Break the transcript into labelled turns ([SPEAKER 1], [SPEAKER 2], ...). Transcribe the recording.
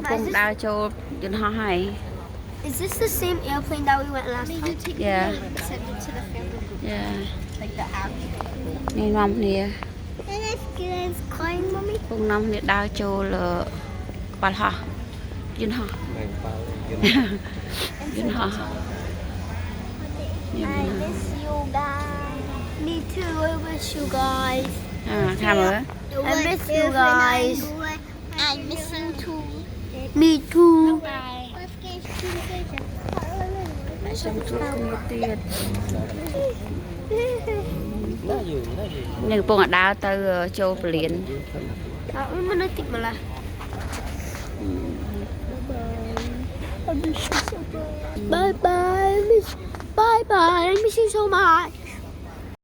[SPEAKER 1] Pung đào châu dân họ hay.
[SPEAKER 2] Is this the same airplane that we went last time?
[SPEAKER 1] Yeah.
[SPEAKER 2] Send it to the family.
[SPEAKER 1] Yeah.
[SPEAKER 2] Like the app.
[SPEAKER 1] Nên mong nè.
[SPEAKER 2] It's crying, mommy.
[SPEAKER 1] Pung năm nè đào châu là bà họ. Dân họ. Dân họ.
[SPEAKER 2] I miss you guys. Me too. I miss you guys.
[SPEAKER 1] Tham ơi.
[SPEAKER 2] I miss you guys. I miss you too. Me too.
[SPEAKER 1] Xong chút không có tiền. Nhưng pung ở đào từ châu liền.
[SPEAKER 2] Mana tik malah. Bye bye. Bye bye. I miss you so much.